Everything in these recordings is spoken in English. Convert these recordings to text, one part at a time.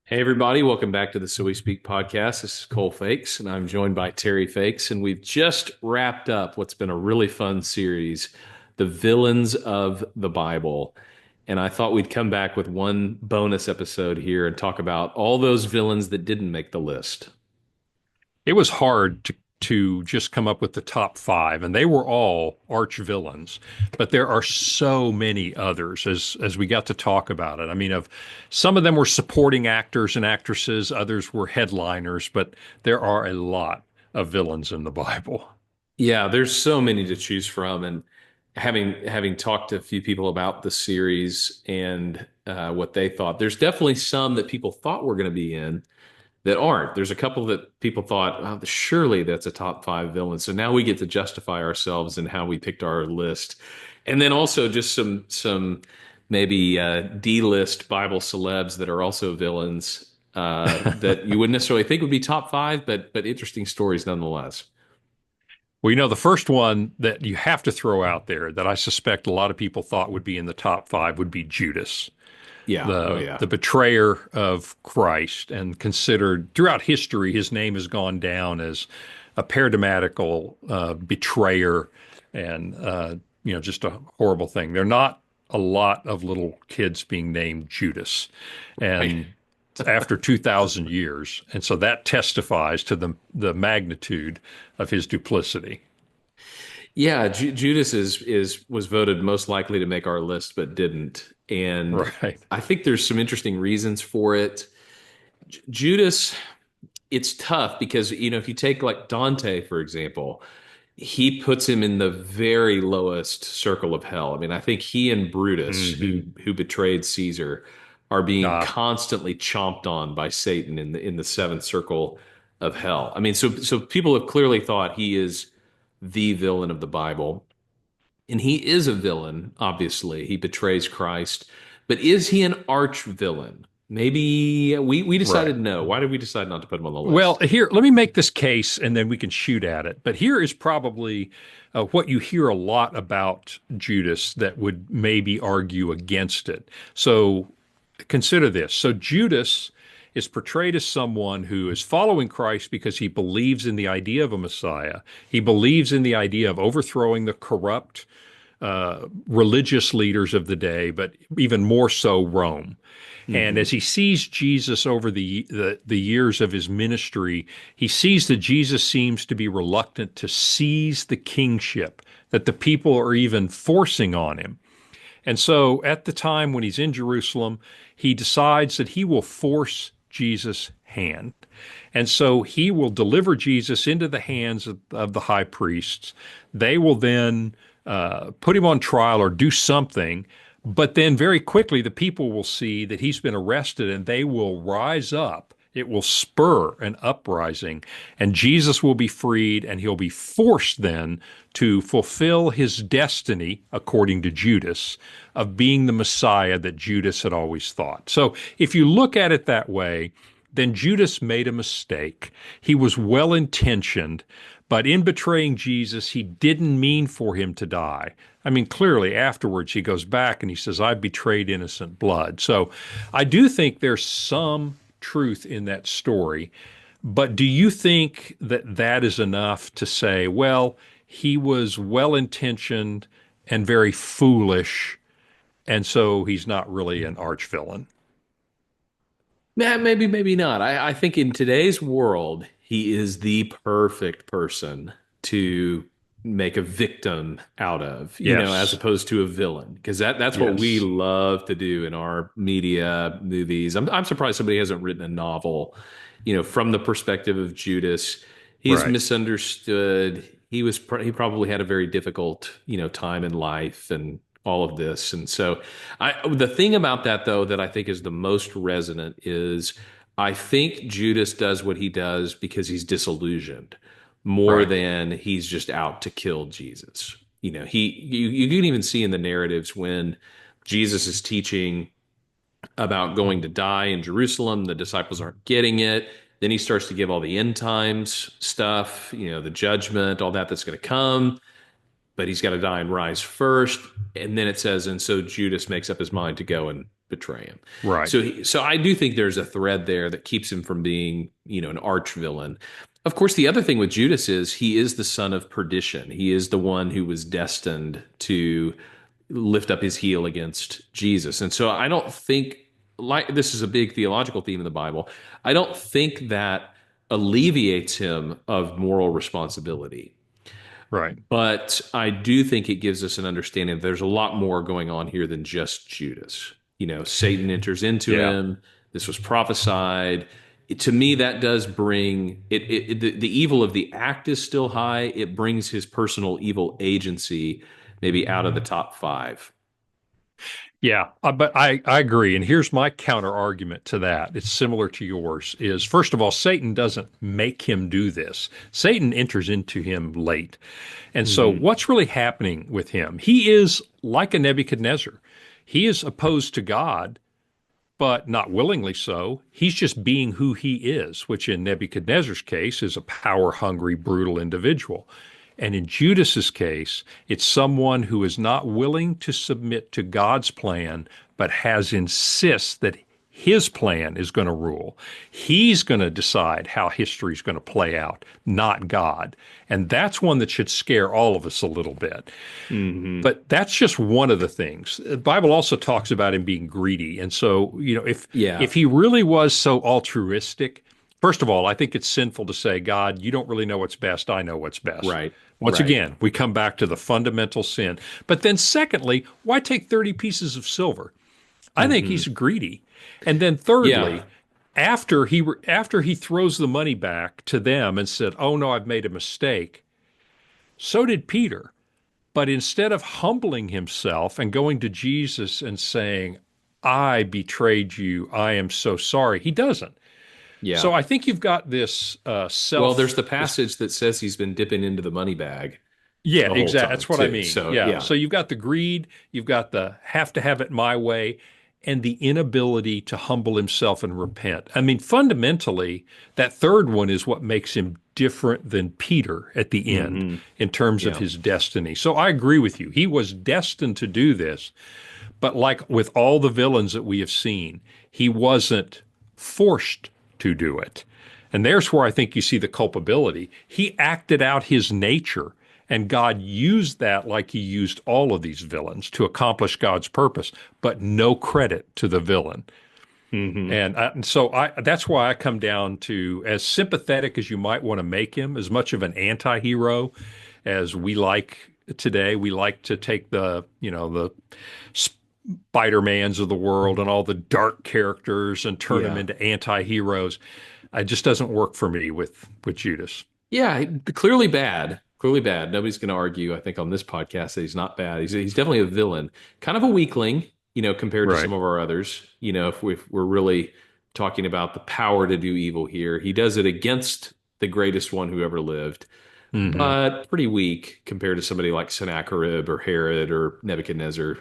Hey everybody, welcome back to the So We Speak podcast. This is Cole Fakes, and I'm joined by Terry Fakes, and we've just wrapped up what's been a really fun series, The Villains of the Bible. And I thought we'd come back with one bonus episode here and talk about all those villains that didn't make the list. It was hard to just come up with the top five, and they were all arch villains. But there are so many others as we got to talk about it. I mean, of some of them were supporting actors and actresses, others were headliners, but there are a lot of villains in the Bible. Yeah, there's so many to choose from, and having talked to a few people about the series and what they thought, there's definitely some that people thought were going to be in that aren't. There's a couple that people thought, oh, surely that's a top five villain. So now we get to justify ourselves in how we picked our list. And then also just some maybe D-list Bible celebs that are also villains that you wouldn't necessarily think would be top five, but interesting stories nonetheless. Well, the first one that you have to throw out there that I suspect a lot of people thought would be in the top five would be Judas, Yeah. Oh the yeah. the betrayer of Christ, and considered throughout history, his name has gone down as a paradigmatical betrayer, and just a horrible thing. There are not a lot of little kids being named Judas, Right. and after 2,000 years, and so that testifies to the magnitude of his duplicity. Yeah, Judas is was voted most likely to make our list, but didn't. And Right. I think there's some interesting reasons for it. Judas, it's tough because if you take like Dante, for example, he puts him in the very lowest circle of hell. I mean, I think he and Brutus, who Hmm. who betrayed Caesar, are being Uh, constantly chomped on by Satan in the seventh circle of hell. I mean, so people have clearly thought he is the villain of the Bible. And he is a villain, obviously. He betrays Christ. But is he an arch villain? Maybe we right. decided no. Why did we decide not to put him on the Well, list? here, let me make this case and then we can shoot at it. But here is probably what you hear a lot about Judas that would maybe argue against it. So consider this. So Judas is portrayed as someone who is following Christ because he believes in the idea of a Messiah. He believes in the idea of overthrowing the corrupt religious leaders of the day, but even more so Rome. And as Hmm. he sees Jesus over the years of his ministry, he sees that Jesus seems to be reluctant to seize the kingship that the people are even forcing on him. And so at the time when he's in Jerusalem, he decides that he will force Jesus' hand. And so he will deliver Jesus into the hands of the high priests. They will then put him on trial or do something. But then very quickly, the people will see that he's been arrested and they will rise up. It will spur an uprising, and Jesus will be freed, and he'll be forced then to fulfill his destiny, according to Judas, of being the Messiah that Judas had always thought. So if you look at it that way, then Judas made a mistake. He was well intentioned, but in betraying Jesus, he didn't mean for him to die. I mean, clearly afterwards, he goes back and he says, I betrayed innocent blood. So I do think there's some truth in that story. But do you think that that is enough to say, well, he was well intentioned and very foolish, and so he's not really an arch villain? Maybe, maybe not. I think in today's world, he is the perfect person to make a victim out of, as Yes. opposed to a villain, because that's what we Yes. love to do in our media movies. I'm surprised somebody hasn't written a novel, from the perspective of Judas. He's Right. misunderstood. He probably had a very difficult, time in life and all of this. And so the thing about that though that I think is the most resonant is I think Judas does what he does because he's disillusioned more Right. than he's just out to kill Jesus. You can even see in the narratives when Jesus is teaching about going to die in Jerusalem, the disciples aren't getting it. Then he starts to give all the end times stuff, the judgment, all that's going to come, but he's got to die and rise first. And then it says, and so Judas makes up his mind to go and betray him. Right. So I do think there's a thread there that keeps him from being, an arch villain. Of course, the other thing with Judas is he is the son of perdition. He is the one who was destined to lift up his heel against Jesus. And so I don't think, like this is a big theological theme in the Bible, I don't think that alleviates him of moral responsibility. Right. But I do think it gives us an understanding that there's a lot more going on here than just Judas. Satan enters into Yeah. him. This was prophesied. To me, that does bring the evil of the act is still high. It brings his personal evil agency maybe out of the top five. Yeah, but I agree. And here's my counter argument to that. It's similar to yours is first of all, Satan doesn't make him do this. Satan enters into him late. And so Hmm. what's really happening with him? He is like a Nebuchadnezzar. He is opposed to God, but not willingly so. He's just being who he is, which in Nebuchadnezzar's case is a power hungry, brutal individual. And in Judas's case, it's someone who is not willing to submit to God's plan, but insists that his plan is going to rule. He's going to decide how history is going to play out, not God. And that's one that should scare all of us a little bit. Hmm. But that's just one of the things. The Bible also talks about him being greedy. And so, Yeah. if he really was so altruistic, first of all, I think it's sinful to say, God, you don't really know what's best. I know what's best. Right. Once Right. again, we come back to the fundamental sin. But then secondly, why take 30 pieces of silver? I think Hmm. he's greedy. And then thirdly, Yeah. after he throws the money back to them and said, "Oh no, I've made a mistake." So did Peter. But instead of humbling himself and going to Jesus and saying, "I betrayed you. I am so sorry," he doesn't. Yeah. So I think you've got this Well, there's self, the this passage that says he's been dipping into the money bag Yeah, the whole exactly. time That's what I too. mean. So Yeah. yeah. So you've got the greed, you've got the have to have it my way, and the inability to humble himself and repent. I mean, fundamentally, that third one is what makes him different than Peter at the end Hmm. in terms of Yeah. his destiny. So I agree with you. He was destined to do this, but like with all the villains that we have seen, he wasn't forced to do it. And there's where I think you see the culpability. He acted out his nature, and God used that like he used all of these villains to accomplish God's purpose, but no credit to the villain. Hmm. And so that's why I come down to as sympathetic as you might want to make him, as much of an anti-hero as we like today. We like to take the Spider-Mans of the world and all the dark characters and turn them Yeah. into anti-heroes. It just doesn't work for me with Judas. Yeah. Clearly bad. Clearly bad. Nobody's going to argue, I think, on this podcast that he's not bad. He's definitely a villain, kind of a weakling, compared to Right. some of our others. If we're really talking about the power to do evil here, he does it against the greatest one who ever lived, Hmm. but pretty weak compared to somebody like Sennacherib or Herod or Nebuchadnezzar.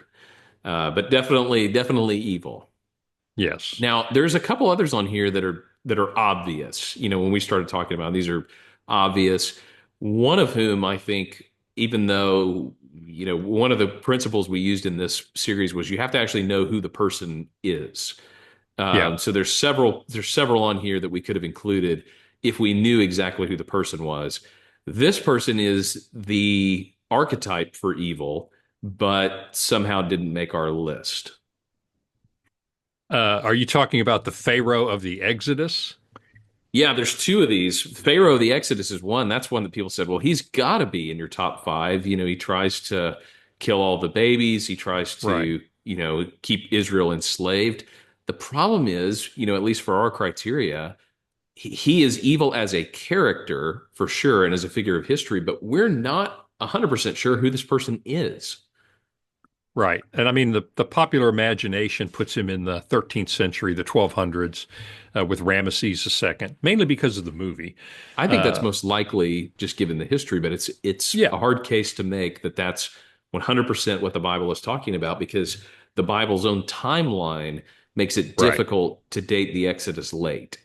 But definitely evil. Yes. Now, there's a couple others on here that are obvious. When we started talking about these are obvious. One of whom I think, even though one of the principles we used in this series was you have to actually know who the person is. Yeah. So there's several on here that we could have included if we knew exactly who the person was. This person is the archetype for evil, but somehow didn't make our list. Are you talking about the Pharaoh of the Exodus? Yeah, there's two of these. Pharaoh of the Exodus is one. That's one that people said, well, he's got to be in your top five. He tries to kill all the babies. He tries Right. to, keep Israel enslaved. The problem is, at least for our criteria, he is evil as a character for sure and as a figure of history, but we're not 100% sure who this person is. Right. And I mean, the popular imagination puts him in the 13th century, the 1200s, with Ramesses II, mainly because of the movie. I think that's Uh, most likely just given the history, but it's yeah, a hard case to make that that's 100% what the Bible is talking about because the Bible's own timeline makes it right. difficult to date the Exodus late.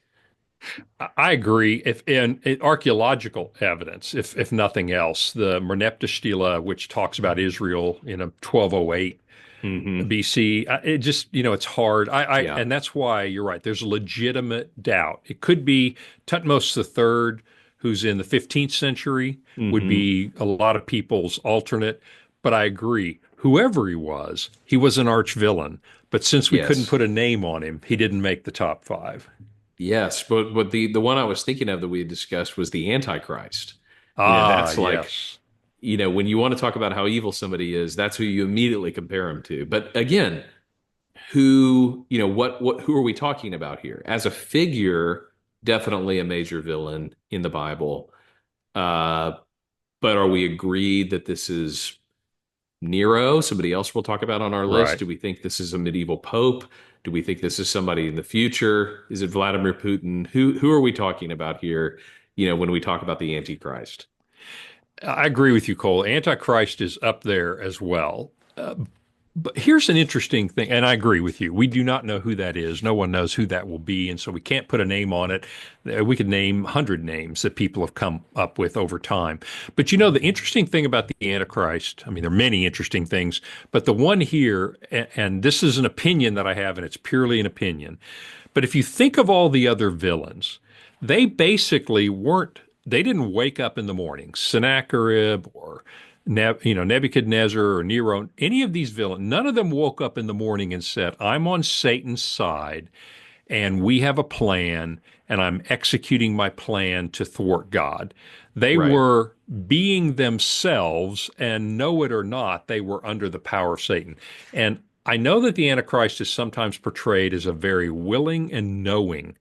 I agree. If in archaeological evidence, if nothing else, the Merneptah Stela, which talks about Israel in a 1208, Hmm. BC. It just, it's hard. Yeah. And that's why you're right. There's a legitimate doubt. It could be Tutmosis III, who's in the 15th century, would Hmm. be a lot of people's alternate. But I agree. Whoever he was an arch villain. But since we couldn't Yes. put a name on him, he didn't make the top five. Yes. But the one I was thinking of that we had discussed was the Antichrist. Ah, That's like, yes. when you want to talk about how evil somebody is, that's who you immediately compare him to. But again, who are we talking about here? As a figure, definitely a major villain in the Bible. Uh, but are we agreed that this is Nero, somebody else we'll talk about on our list? Right. Do we think this is a medieval pope? Do we think this is somebody in the future? Is it Vladimir Putin? Who are we talking about here, when we talk about the Antichrist? I agree with you, Cole. Antichrist is up there as well. But here's an interesting thing, and I agree with you. We do not know who that is. No one knows who that will be, and so we can't put a name on it. We could name 100 names that people have come up with over time. But the interesting thing about the Antichrist, I mean, there are many interesting things, but the one here, and this is an opinion that I have, and it's purely an opinion. But if you think of all the other villains, they basically weren't, they didn't wake up in the morning. Sennacherib or Nebuchadnezzar or Nero, any of these villains, none of them woke up in the morning and said, I'm on Satan's side and we have a plan and I'm executing my plan to thwart God. They Right. were being themselves, and know it or not, they were under the power of Satan. And I know that the Antichrist is sometimes portrayed as a very willing and knowing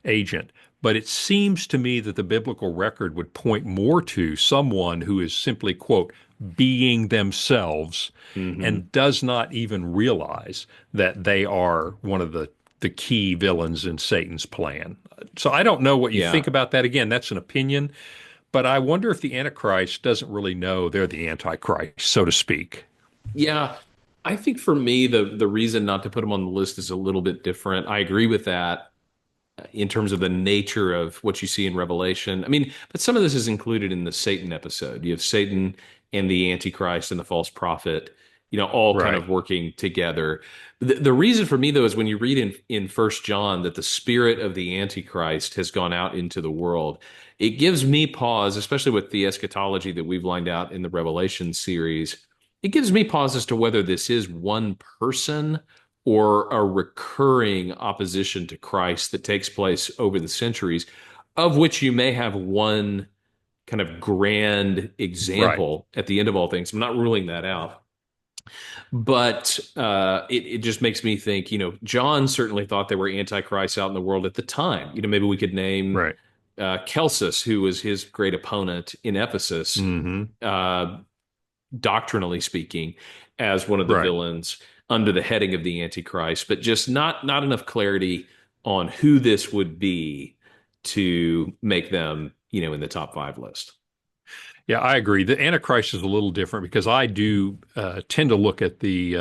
agent, but it seems to me that the biblical record would point more to someone who is simply, quote, being themselves Hmm. and does not even realize that they are one of the key villains in Satan's plan. So I don't know what you think Yeah. about that. Again, that's an opinion, but I wonder if the Antichrist doesn't really know they're the Antichrist, so to speak. Yeah. I think for me, the reason not to put him on the list is a little bit different. I agree with that in terms of the nature of what you see in Revelation. I mean, but some of this is included in the Satan episode. You have Satan and the Antichrist and the false prophet, all kind Right. of working together. The reason for me, though, is when you read in First John that the spirit of the Antichrist has gone out into the world, it gives me pause, especially with the eschatology that we've lined out in the Revelation series. It gives me pause as to whether this is one person or a recurring opposition to Christ that takes place over the centuries, of which you may have one kind of grand Right. example at the end of all things. I'm not ruling that out. But it just makes me think, John certainly thought there were antichrists out in the world at the time. Maybe we could name Right. Celsus, who was his great opponent in Ephesus, Hmm. uh, doctrinally speaking, as one of the Right. villains under the heading of the Antichrist, but just not enough clarity on who this would be to make them, in the top five list. Yeah, I agree. The Antichrist is a little different because I do tend to look at the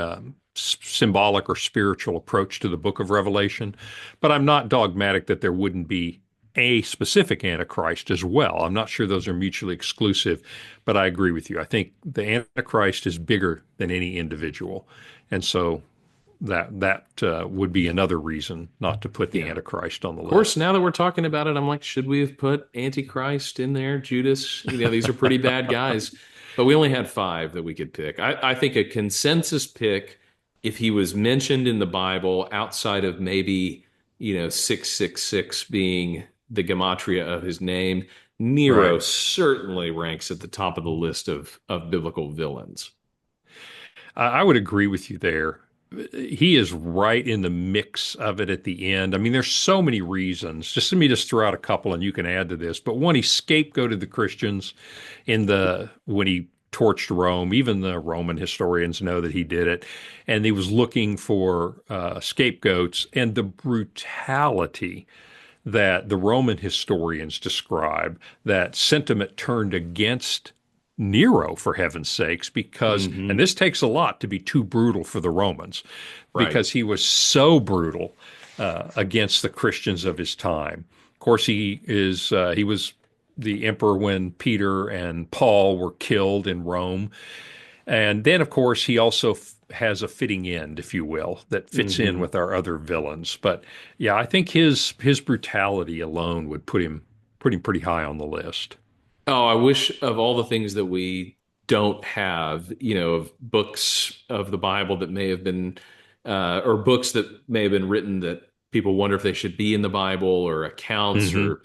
symbolic or spiritual approach to the book of Revelation, but I'm not dogmatic that there wouldn't be a specific Antichrist as well. I'm not sure those are mutually exclusive, but I agree with you. I think the Antichrist is bigger than any individual. And so that would be another reason not to put the Yeah. Antichrist on the Of course, list. now that we're talking about it, I'm like, should we have put Antichrist in there? Judas? These are pretty bad guys. But we only had five that we could pick. I think a consensus pick, if he was mentioned in the Bible outside of maybe, 666 being the gematria of his name, Nero Right. certainly ranks at the top of the list of biblical villains. I would agree with you there. He is right in the mix of it at the end. I mean, there's so many reasons. Just let me just throw out a couple and you can add to this. But one, he scapegoated the Christians when he torched Rome. Even the Roman historians know that he did it. And he was looking for scapegoats, and the brutality that the Roman historians describe, that sentiment turned against Nero, for heaven's sakes, because, and Hmm. this takes a lot to be too brutal for the Romans, Right. because he was so brutal against the Christians of his time. Of course, he was the emperor when Peter and Paul were killed in Rome. And then, of course, he also has a fitting end, if you will, that fits in Hmm. with our other villains. But yeah, I think his brutality alone would put him pretty high on the list. Oh, I wish of all the things that we don't have, of books of the Bible that may have been, or books that may have been written that people wonder if they should be in the Bible, or accounts, Hmm. or,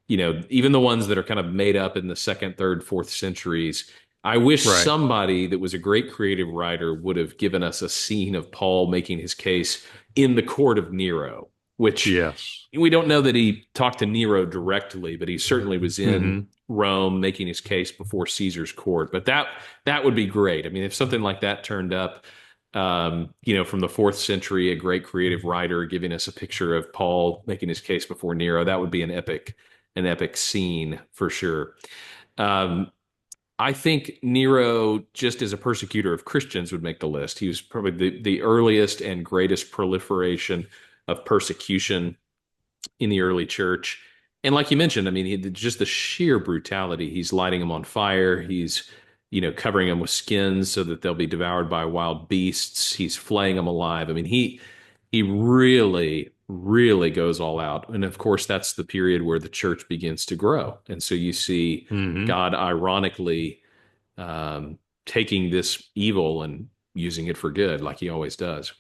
even the ones that are kind of made up in the second, third, fourth centuries. I wish Right. somebody that was a great creative writer would have given us a scene of Paul making his case in the court of Nero, which Yes. we don't know that he talked to Nero directly, but he certainly was in Hmm. Rome making his case before Caesar's court. But that would be great. I mean, if something like that turned up, from the fourth century, a great creative writer giving us a picture of Paul making his case before Nero, that would be an epic scene for sure. Um, I think Nero, just as a persecutor of Christians, would make the list. He was probably the earliest and greatest proliferation of persecution in the early church. And like you mentioned, I mean, just the sheer brutality. He's lighting them on fire. He's, covering them with skins so that they'll be devoured by wild beasts. He's flaying them alive. I mean, he really, really goes all out. And of course, that's the period where the church begins to grow. And so you see Hmm. God ironically taking this evil and using it for good, like he always does.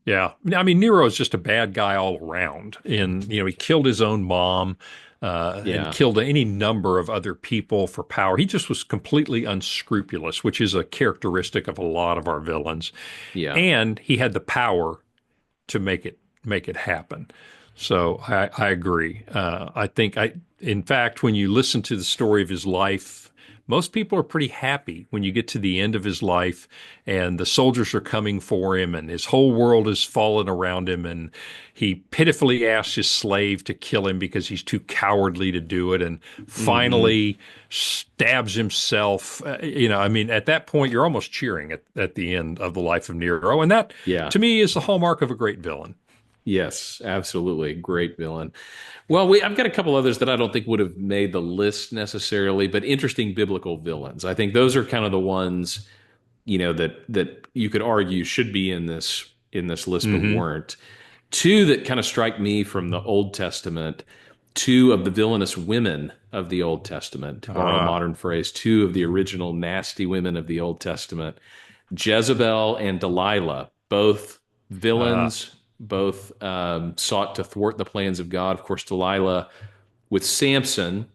Yeah. I mean, Nero is just a bad guy all around. And, he killed his own mom, and Yeah. killed any number of other people for power. He just was completely unscrupulous, which is a characteristic of a lot of our villains. Yeah. And he had the power to make it happen. So I agree. In fact, when you listen to the story of his life, most people are pretty happy when you get to the end of his life and the soldiers are coming for him and his whole world has fallen around him and he pitifully asks his slave to kill him because he's too cowardly to do it and Hmm. finally stabs himself. I mean, at that point, you're almost cheering at the end of the life of Nero. And that, Yeah. to me, is the hallmark of a great villain. Yes, absolutely. Great villain. Well, I've got a couple others that I don't think would have made the list necessarily, but interesting biblical villains. I think those are kind of the ones, that you could argue should be in this list, but Hmm. weren't. Two that kind of strike me from the Old Testament, two of the villainous women of the Old Testament, to borrow a Uh, modern phrase, two of the original nasty women of the Old Testament, Jezebel and Delilah, both uh, villains, both sought to thwart the plans of God. Of course, Delilah with Samson,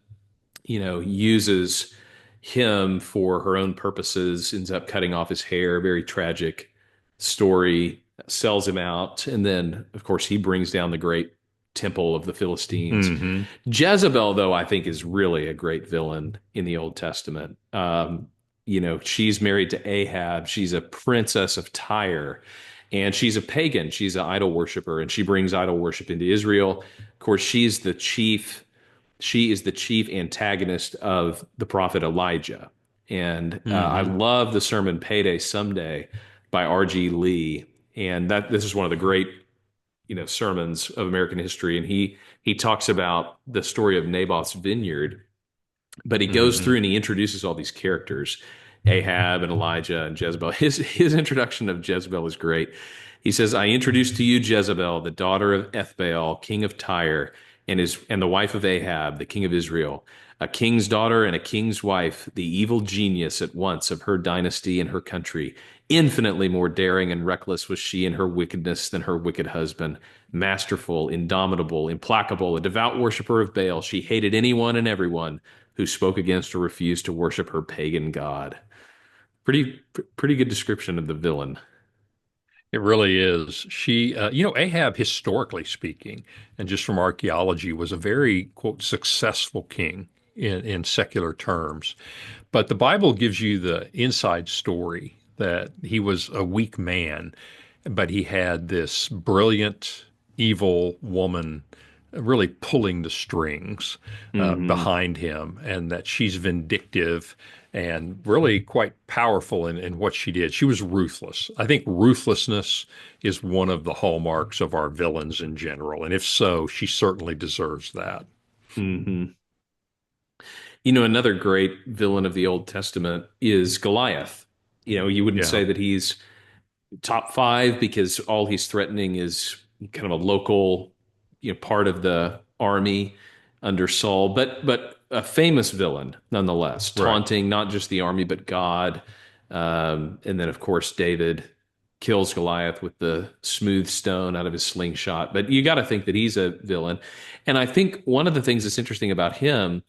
uses him for her own purposes, ends up cutting off his hair. Very tragic story, sells him out. And then, of course, he brings down the great temple of the Philistines. hmm Jezebel, though, I think is really a great villain in the Old Testament. She's married to Ahab. She's a princess of Tyre. And she's a pagan. She's an idol worshiper, and she brings idol worship into Israel. Of course, she is the chief antagonist of the prophet Elijah. And I hmm love the sermon Payday Someday by R.G. Lee. And this is one of the great, sermons of American history. And he talks about the story of Naboth's vineyard, but he goes hmm through and he introduces all these characters, Ahab and Elijah and Jezebel. His introduction of Jezebel is great. He says, "I introduce to you Jezebel, the daughter of Ethbaal, king of Tyre, and the wife of Ahab, the king of Israel, a king's daughter and a king's wife, the evil genius at once of her dynasty and her country. Infinitely more daring and reckless was she in her wickedness than her wicked husband. Masterful, indomitable, implacable, a devout worshiper of Baal, she hated anyone and everyone who spoke against or refused to worship her pagan god." Pretty good description of the villain. It really is. Ahab, historically speaking, and just from archaeology, was a very, quote, successful king in secular terms. But the Bible gives you the inside story that he was a weak man, but he had this brilliant, evil woman really pulling the strings Hmm. behind him, and that she's vindictive and really quite powerful in what she did. She was ruthless. I think ruthlessness is one of the hallmarks of our villains in general. And if so, she certainly deserves that. Hmm. Another great villain of the Old Testament is Goliath. You wouldn't Yeah. say that he's top five because all he's threatening is kind of a local, part of the army under Saul, but a famous villain nonetheless, Right. taunting not just the army but God. And then of course David kills Goliath with the smooth stone out of his slingshot. But you got to think that he's a villain. And I think one of the things that's interesting about him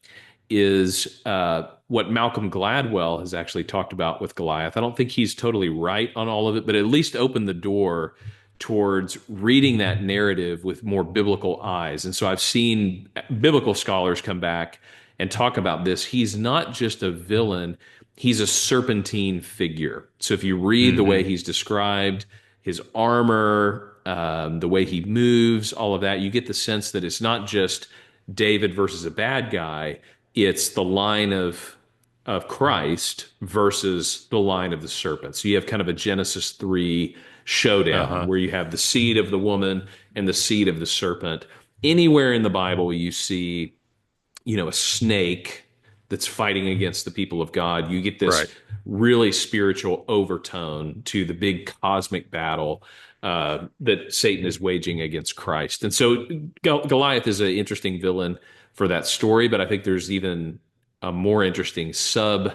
is what Malcolm Gladwell has actually talked about with Goliath. I don't think he's totally right on all of it, but at least opened the door towards reading that narrative with more biblical eyes. And so I've seen biblical scholars come back and talk about this. He's not just a villain, he's a serpentine figure. So if you read the way Hmm. he's described, his armor, the way he moves, all of that, you get the sense that it's not just David versus a bad guy, it's the line of Christ versus the line of the serpent. So you have kind of a Genesis 3 showdown Uh-huh. where you have the seed of the woman and the seed of the serpent. Anywhere in the Bible you see, a snake that's fighting against the people of God, you get this Right. really spiritual overtone to the big cosmic battle that Satan is waging against Christ. And so Goliath is an interesting villain for that story, but I think there's even a more interesting sub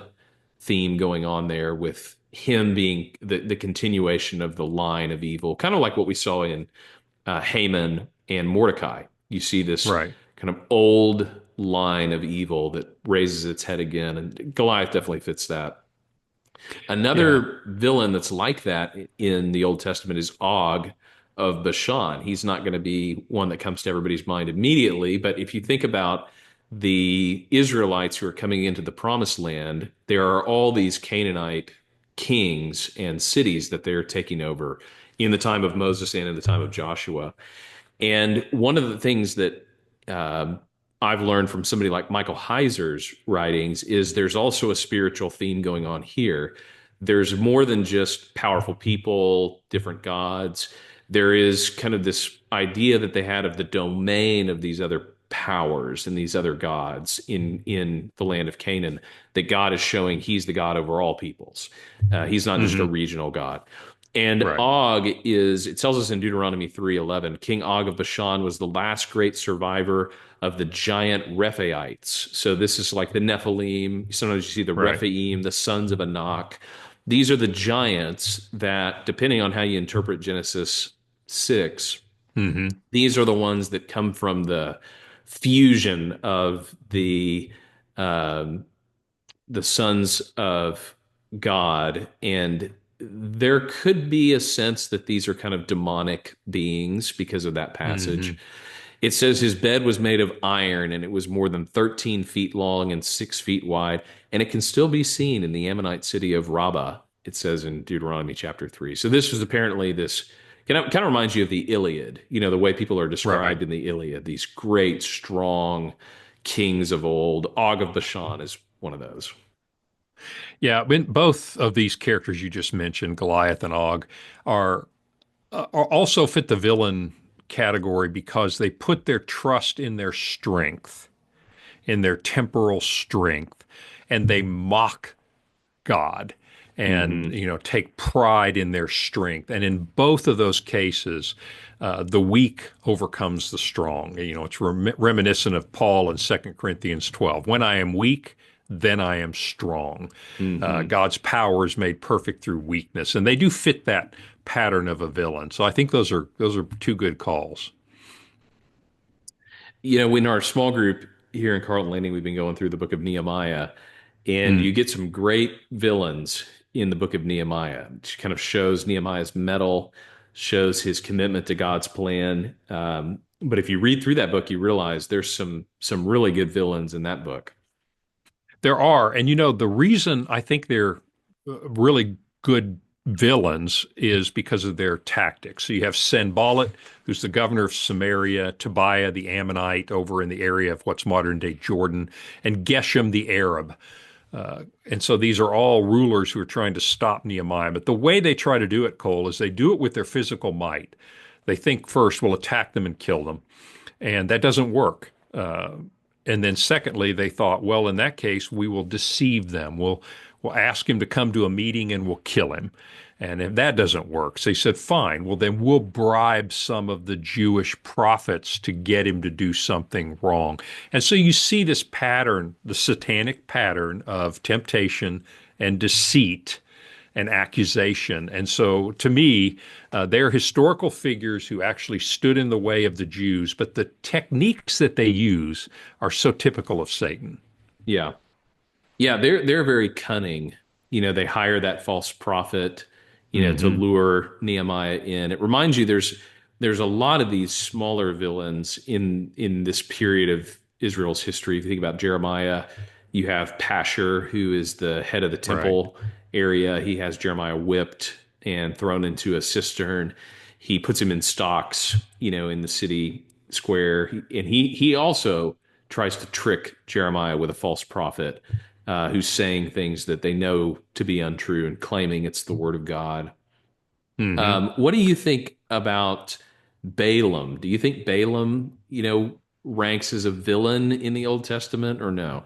theme going on there with him being the continuation of the line of evil, kind of like what we saw in Haman and Mordecai. You see this Right. kind of old line of evil that raises its head again, and Goliath definitely fits that. Yeah. Another villain that's like that in the Old Testament is Og of Bashan. He's not going to be one that comes to everybody's mind immediately, but if you think about the Israelites who are coming into the promised land, there are all these Canaanite kings and cities that they're taking over in the time of Moses and in the time of Joshua. And one of the things that I've learned from somebody like Michael Heiser's writings is there's also a spiritual theme going on here. There's more than just powerful people, different gods. There is kind of this idea that they had of the domain of these other powers and these other gods in the land of Canaan, that God is showing he's the God over all peoples. He's not just a Hmm. regional God. And Right. Og is, it tells us in Deuteronomy 3:11, King Og of Bashan was the last great survivor of the giant Rephaites. So this is like the Nephilim. Sometimes you see the Right. Rephaim, the sons of Anak. These are the giants that, depending on how you interpret Genesis 6, Hmm. these are the ones that come from the fusion of um, the sons of God. And there could be a sense that these are kind of demonic beings because of that passage. Hmm. It says his bed was made of iron and it was more than 13 feet long and 6 feet wide. And it can still be seen in the Ammonite city of Rabbah, it says in Deuteronomy chapter 3. So this was apparently this kind of reminds you of the Iliad, the way people are Right. described in the Iliad, these great, strong kings of old. Og of Bashan is one of those. Yeah. Both of these characters you just mentioned, Goliath and Og, are, are also fit the villain category because they put their trust in their strength, in their temporal strength, and they mock God and Hmm. take pride in their strength. And in both of those cases, the weak overcomes the strong. It's reminiscent of Paul in 2 Corinthians 12. When I am weak, then I am strong. Hmm. God's power is made perfect through weakness, and they do fit that pattern of a villain. So I think those are two good calls. In our small group here in Carlton Landing, we've been going through the book of Nehemiah, and Mm. you get some great villains in the book of Nehemiah. It kind of shows Nehemiah's mettle, shows his commitment to God's plan. But if you read through that book, you realize there's some really good villains in that book. There are, and the reason I think they're really good villains is because of their tactics. So you have Sanballat, who's the governor of Samaria, Tobiah the Ammonite over in the area of what's modern day Jordan, and Geshem the Arab. And so these are all rulers who are trying to stop Nehemiah. But the way they try to do it, Cole, is they do it with their physical might. They think first, we'll attack them and kill them. And that doesn't work. And then secondly, they thought, well, in that case, we will deceive them. We'll We'll ask him to come to a meeting and we'll kill him. And if that doesn't work, so he said, fine, well, then we'll bribe some of the Jewish prophets to get him to do something wrong. And so you see this pattern, the satanic pattern of temptation and deceit and accusation. And so to me, they're historical figures who actually stood in the way of the Jews, but the techniques that they use are so typical of Satan. Yeah. Yeah, they're very cunning. They hire that false prophet, to Hmm. lure Nehemiah in. It reminds you there's a lot of these smaller villains in this period of Israel's history. If you think about Jeremiah, you have Pashur, who is the head of the Right. temple area. He has Jeremiah whipped and thrown into a cistern. He puts him in stocks, in the city square. And he also tries to trick Jeremiah with a false prophet who's saying things that they know to be untrue and claiming it's the word of God. Hmm. What do you think about Balaam? Do you think Balaam, ranks as a villain in the Old Testament or no?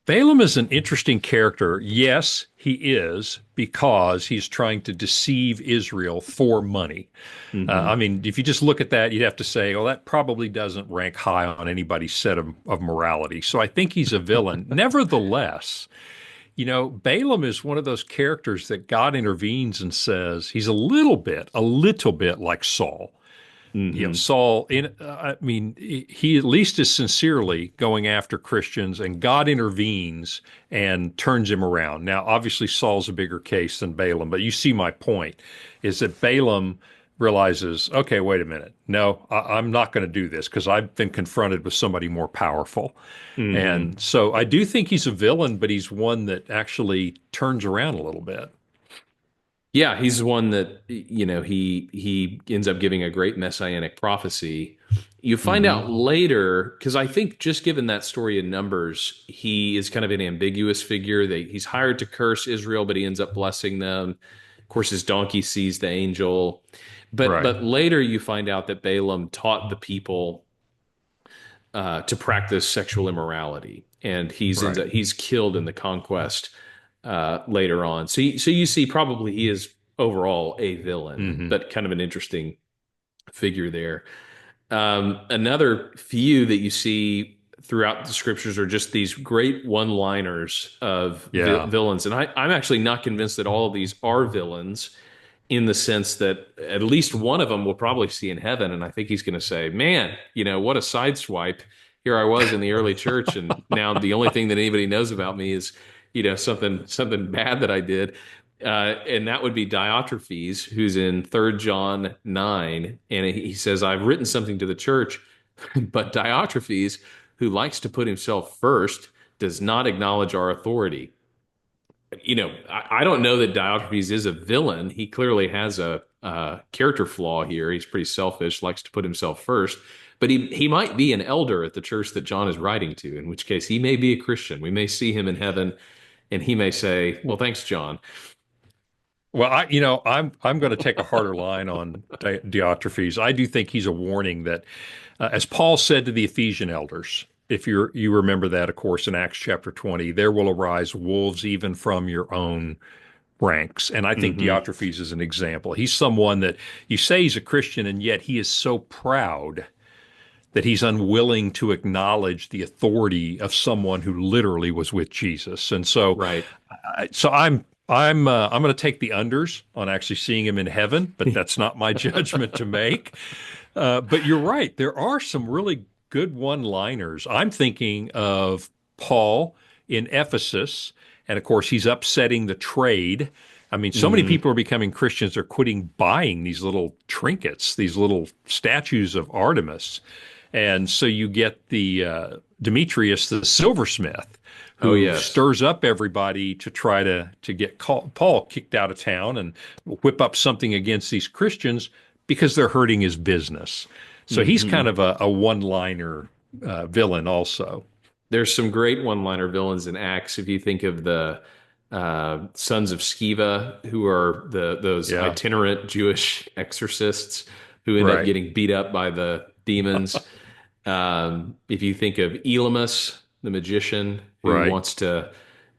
Balaam is an interesting character. Yes, he is, because he's trying to deceive Israel for money. I Hmm. mean, if you just look at that, you'd have to say, well, that probably doesn't rank high on anybody's set of morality. So I think he's a villain. Nevertheless, Balaam is one of those characters that God intervenes and says he's a little bit like Saul. Hmm. Saul, I mean, he at least is sincerely going after Christians, and God intervenes and turns him around. Now, obviously, Saul's a bigger case than Balaam, but you see my point is that Balaam realizes, okay, wait a minute. No, I'm not going to do this because I've been confronted with somebody more powerful. Hmm. And so I do think he's a villain, but he's one that actually turns around a little bit. Yeah, he's the one that he ends up giving a great messianic prophecy. You find Hmm. out later, because I think just given that story in Numbers, he is kind of an ambiguous figure. That he's hired to curse Israel, but he ends up blessing them. Of course, his donkey sees the angel, but Right. later you find out that Balaam taught the people to practice sexual immorality, and Right. he's killed in the conquest later on. So you see, probably he is overall a villain, Hmm. but kind of an interesting figure there. Another few that you see throughout the scriptures are just these great one-liners of Yeah. villains, and I'm actually not convinced that all of these are villains in the sense that at least one of them will probably see in heaven. And I think he's going to say, man, what a sideswipe. Here I was in the early church, and now the only thing that anybody knows about me is, something bad that I did. And that would be Diotrephes, who's in 3rd John 9. And he says, I've written something to the church, but Diotrephes, who likes to put himself first, does not acknowledge our authority. I don't know that Diotrephes is a villain. He clearly has a character flaw here. He's pretty selfish, likes to put himself first. But he might be an elder at the church that John is writing to, in which case he may be a Christian. We may see him in heaven, and he may say, "Well, thanks, John." Well, I'm going to take a harder line on Diotrephes. I do think he's a warning that, as Paul said to the Ephesian elders, if you remember that, of course, in Acts chapter 20, there will arise wolves even from your own ranks. And I think Hmm. Diotrephes is an example. He's someone that you say he's a Christian, and yet he is so proud that he's unwilling to acknowledge the authority of someone who literally was with Jesus. And so, Right. I'm going to take the unders on actually seeing him in heaven, but that's not my judgment to make. But you're right. There are some really good one-liners. I'm thinking of Paul in Ephesus, and of course, he's upsetting the trade. I mean, so many Hmm. people are becoming Christians, they're quitting buying these little trinkets, these little statues of Artemis. And so you get the Demetrius, the silversmith, Oh, who yes. stirs up everybody to try to get Paul kicked out of town and whip up something against these Christians because they're hurting his business. So he's Hmm. kind of a one-liner villain also. There's some great one-liner villains in Acts. If you think of the sons of Sceva, who are those Yeah, itinerant Jewish exorcists who end up right, getting beat up by the demons. If you think of Elymas, the magician, who right. wants to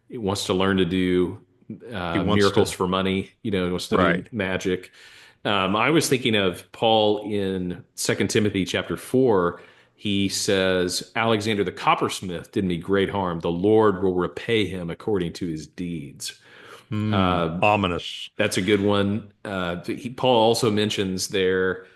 He wants to learn to do He wants miracles to, for money. He wants to do right. magic. I was thinking of Paul in Second Timothy chapter 4. He says, Alexander the Coppersmith did me great harm. The Lord will repay him according to his deeds. Uh, Ominous. that's a good one. Paul also mentions there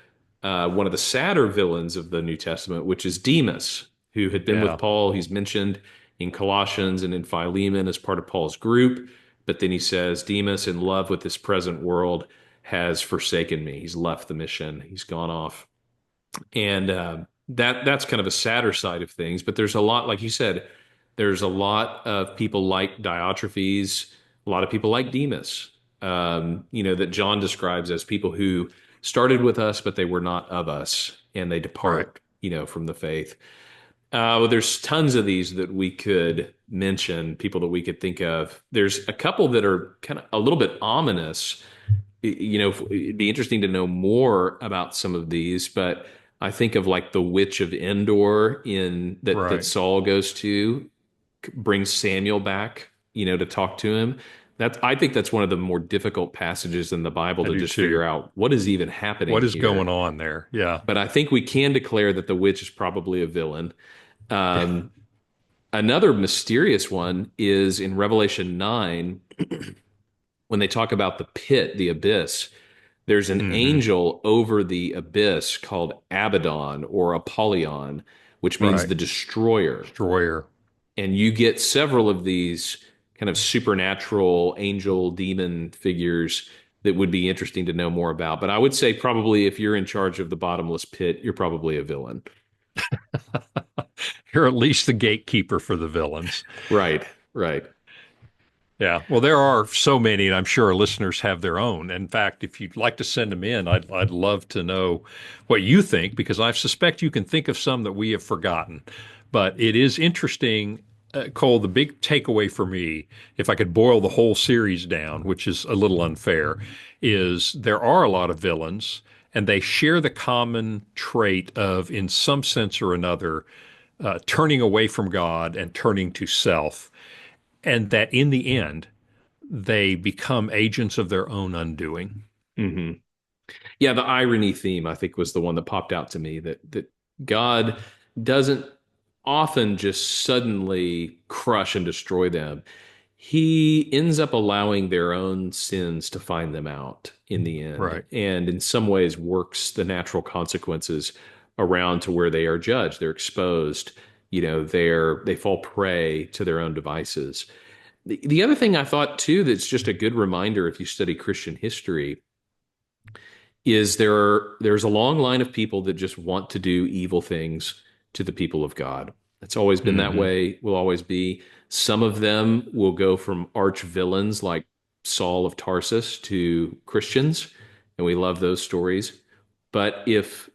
one of the sadder villains of the New Testament, which is Demas, who had been with Yeah, Paul. He's mentioned in Colossians and in Philemon as part of Paul's group. But then he says, Demas, in love with this present world, has forsaken me. He's left the mission. He's gone off. And that's kind of a sadder side of things. But there's a lot, like you said, there's a lot of people like Diotrephes, a lot of people like Demas, that John describes as people who started with us, but they were not of us, and they right. depart, from the faith. Well, there's tons of these that we could mention, people that we could think of. There's a couple that are kind of a little bit ominous. It'd be interesting to know more about some of these, but I think of like the witch of Endor in that Right. Saul goes to, brings Samuel back, to talk to him. I think that's one of the more difficult passages in the Bible I to do just figure too. out what is even What happening is here. going on there? Yeah. But I think we can declare that the witch is probably a villain. Um, Another mysterious one is in Revelation 9 when they talk about the pit, the abyss. There's an Hmm. angel over the abyss called Abaddon or Apollyon, which means Right. the destroyer. Destroyer. And you get several of these kind of supernatural angel demon figures that would be interesting to know more about. But I would say probably if you're in charge of the bottomless pit, you're probably a villain. You're at least the gatekeeper for the villains. Right, right. Yeah. Well, there are so many, and I'm sure our listeners have their own. In fact, if you'd like to send them in, I'd love to know what you think, because I suspect you can think of some that we have forgotten. But it is interesting, Cole, the big takeaway for me, if I could boil the whole series down, which is a little unfair, is there are a lot of villains, and they share the common trait of, in some sense or another, turning away from God and turning to self, and that in the end, they become agents of their own undoing. Hmm. Yeah, the irony theme, I think, was the one that popped out to me that God doesn't often just suddenly crush and destroy them. He ends up allowing their own sins to find them out in the end, Right. and in some ways works the natural consequences around to where they are judged. They're exposed. They fall prey to their own devices. The other thing I thought too that's just a good reminder if you study Christian history is there's a long line of people that just want to do evil things to the people of God. It's always been that Hmm. way, will always be. Some of them will go from arch villains like Saul of Tarsus to Christians, and we love those stories. But if,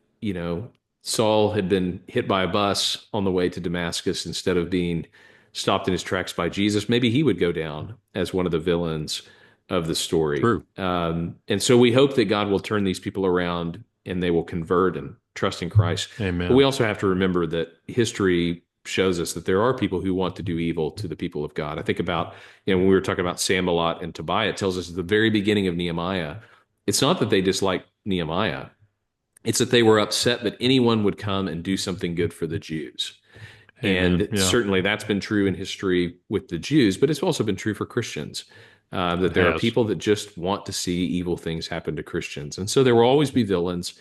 Saul had been hit by a bus on the way to Damascus instead of being stopped in his tracks by Jesus, maybe he would go down as one of the villains of the story. True. And so we hope that God will turn these people around and they will convert and trust in Christ. But we Amen. also have to remember that history shows us that there are people who want to do evil to the people of God. I think about, when we were talking about Sambalot and Tobiah, it tells us at the very beginning of Nehemiah, it's not that they disliked Nehemiah, it's that they were upset that anyone would come and do something good for the Jews. Amen. And Yeah, certainly that's been true in history with the Jews, but it's also been true for Christians. it That there are has. people that just want to see evil things happen to Christians. And so there will always be villains.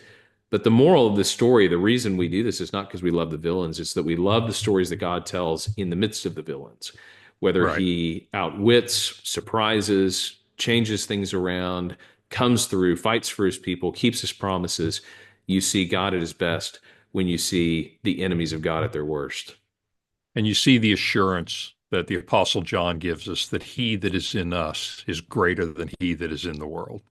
But the moral of the story, the reason we do this is not because we love the villains, it's that we love the stories that God tells in the midst of the villains, whether Right. he outwits, surprises, changes things around, comes through, fights for his people, keeps his promises. You see God at his best when you see the enemies of God at their worst. And you see the assurance that the Apostle John gives us that he that is in us is greater than he that is in the world.